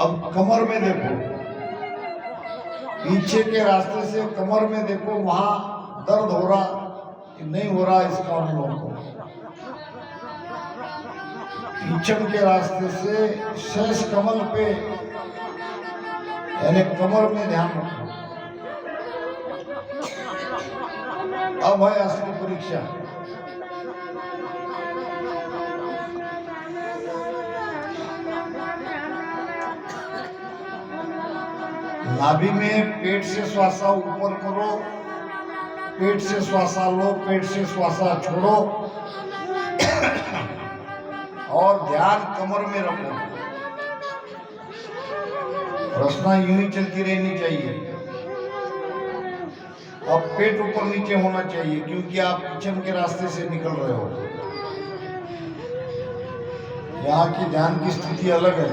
अब कमर में देखो, पीछे के रास्ते से कमर में देखो, वहां दर्द हो रहा कि नहीं हो रहा, इसका अनुभव करो। पीछे के रास्ते से शेष कमल पे यानी कमर में ध्यान रखो। अब है असली परीक्षा। नाभि में पेट से श्वासा ऊपर करो, पेट से श्वासा लो, पेट से श्वासा छोड़ो और ध्यान कमर में रखो। रचना यूं ही चलती रहनी चाहिए। अब पेट ऊपर नीचे होना चाहिए क्योंकि आप पीछम के रास्ते से निकल रहे हो। यहाँ की ध्यान की स्थिति अलग है।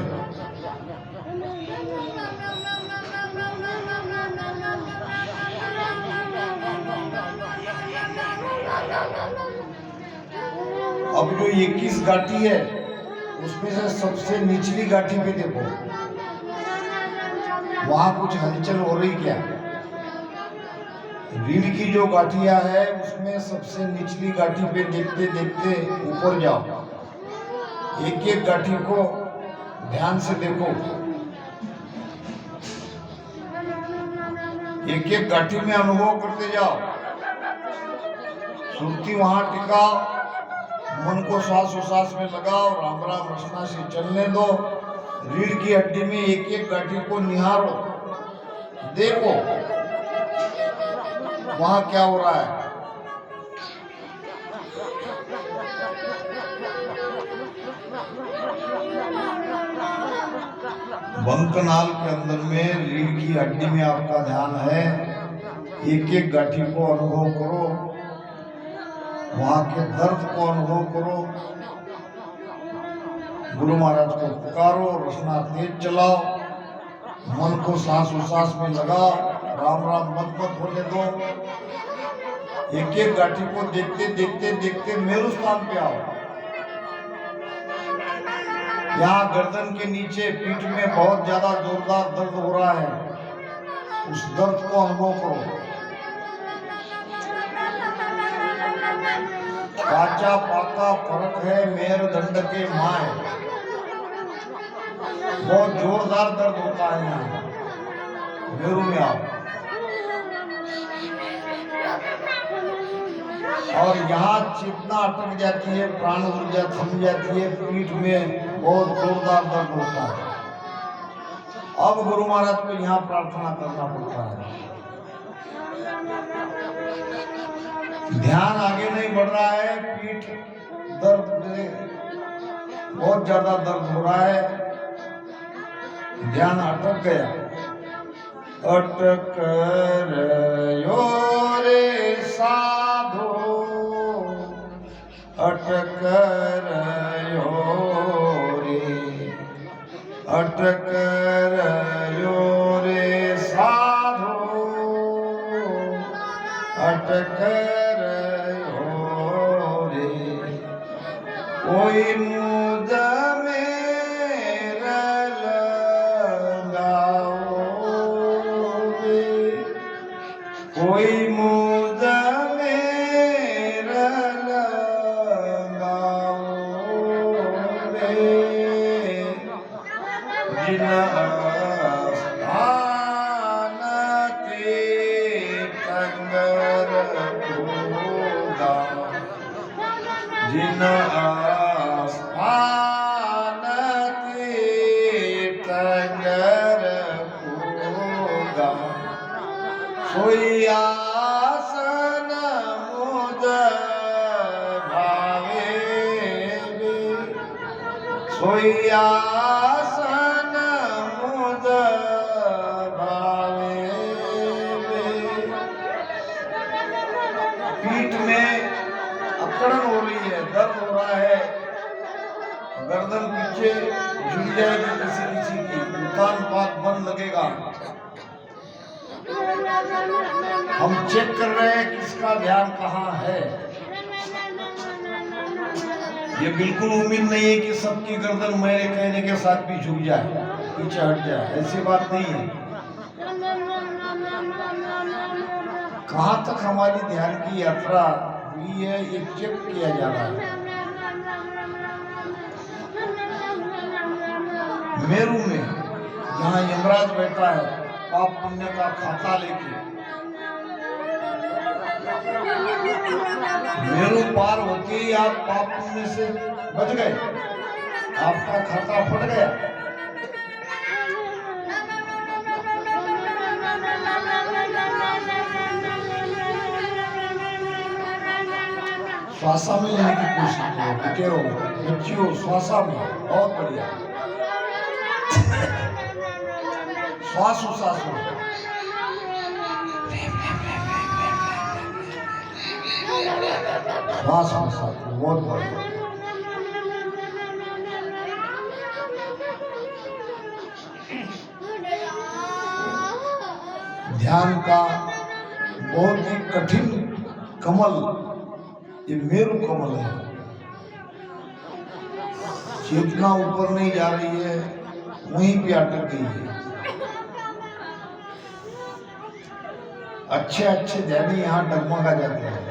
अब जो 21 गाठी है उसमें से सबसे निचली गाठी पे देखो, वहां कुछ हलचल हो रही क्या? रीढ़ की जो गाठियां है उसमें सबसे निचली गाठी पे देखते देखते ऊपर जाओ। एक एक गाठी को ध्यान से देखो, एक एक गाठी में अनुभव करते जाओ। सुरती वहां टिकाओ, मन को श्वास उश्वास में लगाओ, राम राम रचना से चलने दो। रीढ़ की हड्डी में एक एक गाठी को निहारो, देखो वहां क्या हो रहा है। बंकनाल के अंदर में रीढ़ की हड्डी में आपका ध्यान है। एक एक गाठी को अनुभव करो, वहां के दर्द को अनुभव करो। गुरु महाराज को पुकारो, रचना तेज चलाओ, मन को सांस उश्वास में लगाओ, राम राम मत मत होने दो। एक एक गाठी को देखते देखते देखते मेरु स्थान पे आओ। यहाँ गर्दन के नीचे पीठ में बहुत ज्यादा जोरदार दर्द हो रहा है, उस दर्द को अनुभव करो। काचा पाका फर्क है मेरुदंड के माए, बहुत जोरदार दर्द होता है यहाँ। मेरू में आओ और यहाँ चेतना अटक जाती है, प्राण ऊर्जा थम जाती है, पीठ में बहुत जोरदार दर्द होता है। अब गुरु महाराज को यहाँ प्रार्थना करना पड़ता है। ध्यान आगे नहीं बढ़ रहा है, पीठ दर्द में बहुत ज्यादा दर्द हो रहा है, ध्यान अटक गया। अटक रयो रे साधो, अटक रयो रे, अटक रयो रे साधो, अटक रयो रे। कोई मुद कोई मुद मेरा लगाओ रे, जिन स्थान तीर्थंकर होगा, जिन स्थान तीर्थंकर होगा, सोई आसन मुद भावे, सोई आसन मुद भावे। पीठ में अकड़न हो रही है, दर्द हो रहा है, गर्दन पीछे झुक जाएगी किसी किसी की, दुकान पात बंद लगेगा। हम चेक कर रहे हैं किसका ध्यान कहाँ है। ये बिल्कुल उम्मीद नहीं है कि सबकी गर्दन मेरे कहने के साथ भी झुक जाए। पीछे हट जाए, ऐसी बात नहीं है। कहाँ तक हमारी ध्यान की यात्रा हुई है ये चेक किया जा रहा है। मेरू में जहाँ यमराज बैठा है पाप पुण्य का खाता लेके, मेरू पार होके ही आप पाप पुण्य से बच गए, आपका खाता फट गया। श्वासा में लेने की कोशिश करो, बेटे हो बच्ची हो, श्वासा में बहुत बढ़िया। श्वास उसास में श्वास उसास में बहुत बढ़िया। ध्यान का बहुत ही कठिन कमल ये मेरु कमल है। चेतना ऊपर नहीं जा रही है, वहीं पे अटक गई है। अच्छे अच्छे ध्यानी यहाँ डगमगा जाते हैं।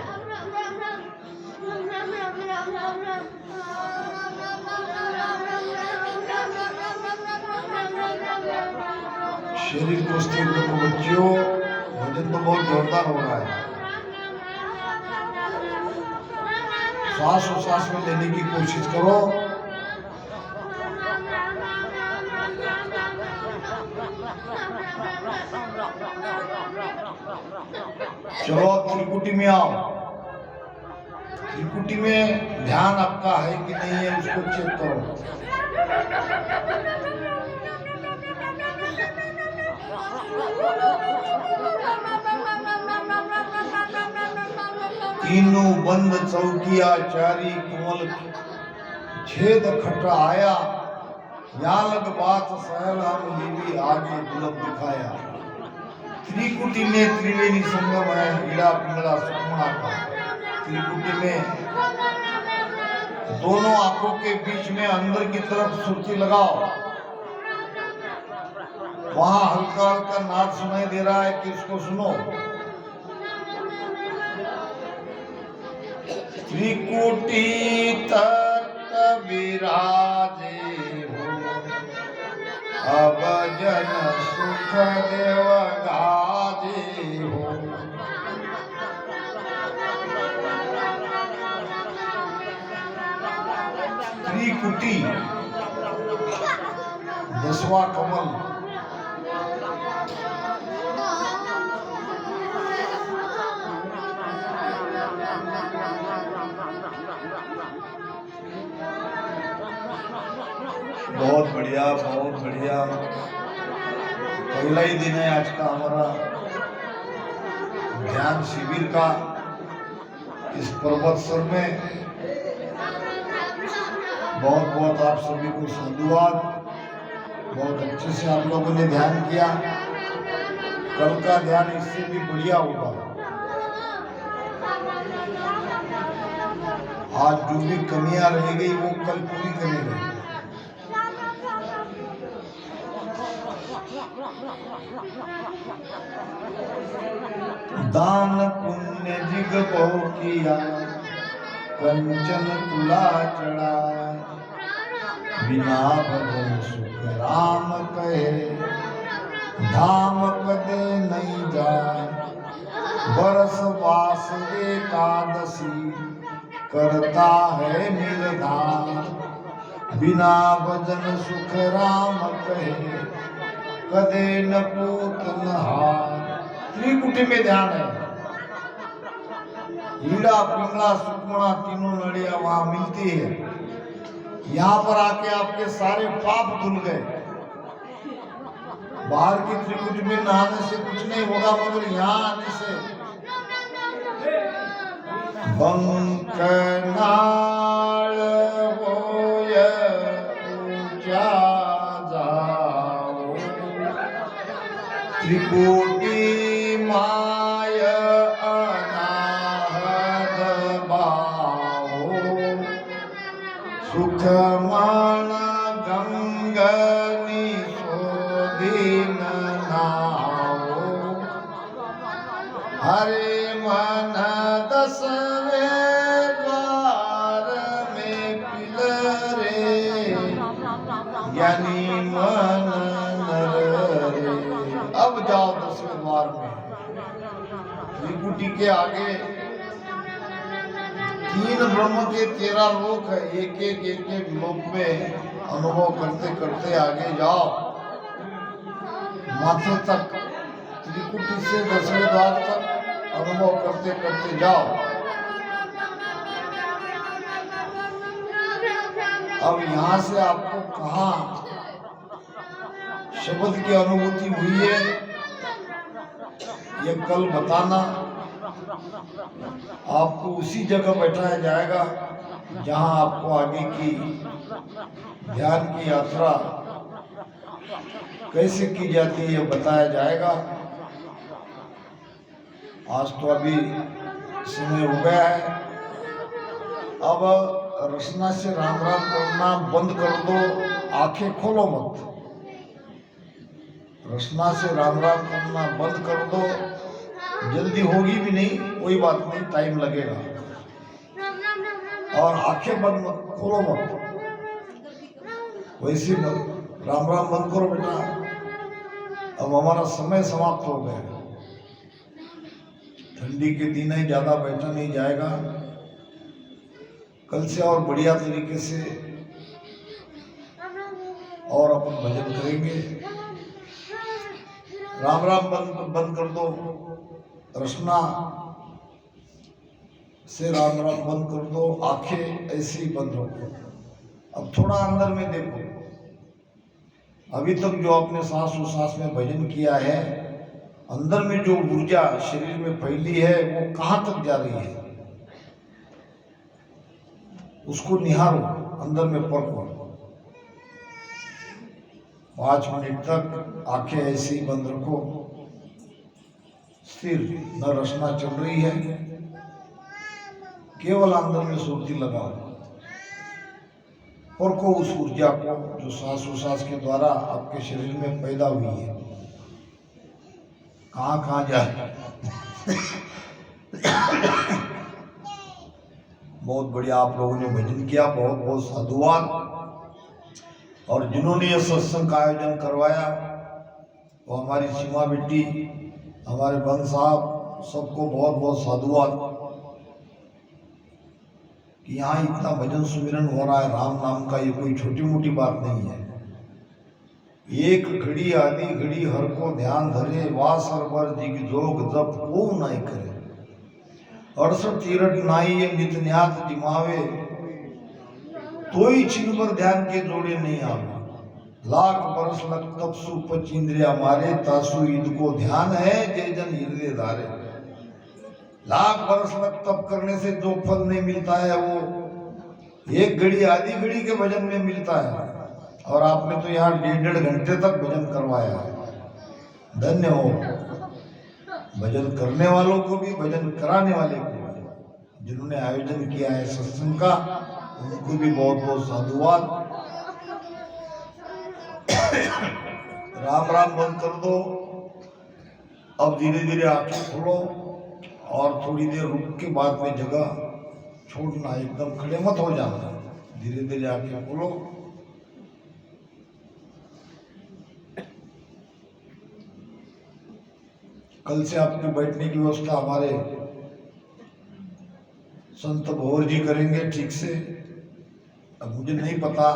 शरीर को स्थिर रखो बच्चों, भजन तो बहुत जोरदार हो रहा है। श्वास उसास में लेने की कोशिश करो। चलो त्रिकुटी में आओ। त्रिकुटी में ध्यान आपका है कि नहीं है उसको चेक करो। तीनों बंद चौकिया चारी कोमल छेद खटा आया, या लग बात सहल हम लीली आगे दुलभ दिखाया। त्रिकुटी में त्रिवेणी संगम है, हीरा पिंगला सुखमणा का। त्रिकुटी में दोनों आंखों के बीच में अंदर की तरफ सुर्ती लगाओ। वहां हल्का हल्का नाद सुनाई दे रहा है कि उसको सुनो। त्रिकुटी तट विराजे हो, अब जन सुख देव गाजे हो। त्रिकुटी 10वां कमल। बहुत बढ़िया, बहुत बढ़िया। पहला ही दिन है आज का हमारा ध्यान शिविर का इस पर्वत सर में। बहुत बहुत आप सभी को साधुवाद। बहुत अच्छे से आप लोगों ने ध्यान किया। कल का ध्यान इससे भी बढ़िया होगा। आज जो भी कमियां रह गई वो कल पूरी करेंगे। दान पुण्य जिग बहु किया, कंचन तुला चढ़ा। बिना भजन सुख राम कहे, धाम कदे नहीं जाए। बरस वास एकादशी, करता है निर्धार। बिना भजन सुख राम कहे, कदे न पूत न हार। त्रिकुटी में ध्यान है। हीरा पिंगला सुखमणा तीनों लड़ियां वहां मिलती है। यहाँ पर आके आपके सारे पाप धुल गए। बाहर की त्रिकुटी में नहाने से कुछ नहीं होगा, मगर यहाँ आने से बंकनाल होय ऊंचा जाओ। त्रिकुटी माय अनाहत बाओ। सुखमण गंगनी सो ज्ञानी मन नर रे। अब जाओ 10वें द्वार में, त्रिकुटी के आगे 3 ब्रह्म के 13 लोक है। एक एक लोक में अनुभव करते करते आगे जाओ, माथे तक, त्रिकुटी से 10वें द्वार तक अनुभव करते करते जाओ। अब यहाँ से आपको कहाँ शब्द की अनुभूति हुई है, ये कल बताना। आपको उसी जगह बैठाया जाएगा जहाँ आपको आगे की ध्यान की यात्रा कैसे की जाती है बताया जाएगा। आज तो अभी समय हो गया है। अब रचना से राम राम करना बंद कर दो, आंखें खोलो मत। रचना से राम राम करना बंद कर दो, जल्दी होगी भी नहीं, कोई बात नहीं, टाइम लगेगा। और आंखें बंद मत, खोलो मत, वैसे मत, राम राम बंद करो बेटा। अब हमारा समय समाप्त हो गया, ठंडी के दिन है, ज्यादा बैठा नहीं जाएगा। कल से और बढ़िया तरीके से और अपन भजन करेंगे। राम राम बंद कर दो, रचना से राम राम बंद कर दो, आंखें ऐसे ही बंद रखो। अब थोड़ा अंदर में देखो, अभी तक जो आपने सांस उसास में भजन किया है, अंदर में जो ऊर्जा शरीर में फैली है वो कहाँ तक जा रही है, उसको निहारो, अंदर में परखो। 5 मिनट तक आंखें ऐसे ही बंद रखो, स्थिर, न रचना चल रही है, केवल अंदर में सुरती लगाओ। परखो उस ऊर्जा को जो सांस उसास के द्वारा आपके शरीर में पैदा हुई है, कहाँ कहाँ जाए। बहुत बढ़िया आप लोगों ने भजन किया, बहुत बहुत साधुवाद। और जिन्होंने ये सत्संग का आयोजन करवाया वो हमारी सीमा बेटी, हमारे बंद साहब, सबको बहुत बहुत साधुवाद कि यहाँ इतना भजन सुमिरन हो रहा है राम नाम का। ये कोई छोटी मोटी बात नहीं है। एक घड़ी आदि घड़ी हर को ध्यान धरे, वास हर बर जिग जोग जप को नहीं करे। 68 तीरथ नाई ये नित न्यात जिमावे, तोई छिन पर ध्यान के जोड़े नहीं आवे। लाख बरस लग तप सुपच इंद्रिया मारे, तासु ईद को ध्यान है जय जन हृदय धारे। लाख बरस लग तप करने से जो फल नहीं मिलता है वो एक घड़ी आधी घड़ी के भजन में मिलता है। और आपने तो यहाँ 1.5 घंटे तक भजन करवाया है। धन्य हो भजन करने वालों को भी, भजन कराने वाले को भी, जिन्होंने आयोजन किया है सत्संग का, उनको भी बहुत बहुत साधुवाद। राम राम बंद कर दो। अब धीरे धीरे आंखें खोलो और थोड़ी देर रुक के बाद में जगह छोड़ना, एकदम खड़े मत हो जाना, धीरे धीरे आंखें खोलो। कल से आपके बैठने की व्यवस्था हमारे संत भोर जी करेंगे ठीक से। अब मुझे नहीं पता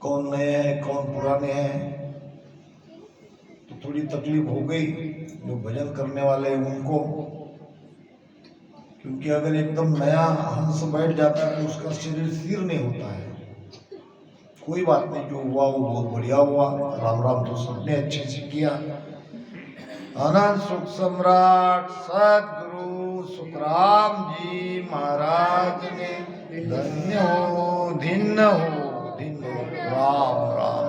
कौन नए हैं कौन पुराने हैं, तो थोड़ी तकलीफ हो गई जो भजन करने वाले हैं उनको, क्योंकि अगर एकदम नया हंस बैठ जाता है तो उसका शरीर स्थिर नहीं होता है। कोई बात नहीं, जो हुआ वो बहुत बढ़िया हुआ। राम राम तो सबने अच्छे से किया। अनंत सुख सम्राट सदगुरु सुखराम जी महाराज ने धन्य हो, धिन्न हो, धिन्न हो। राम राम।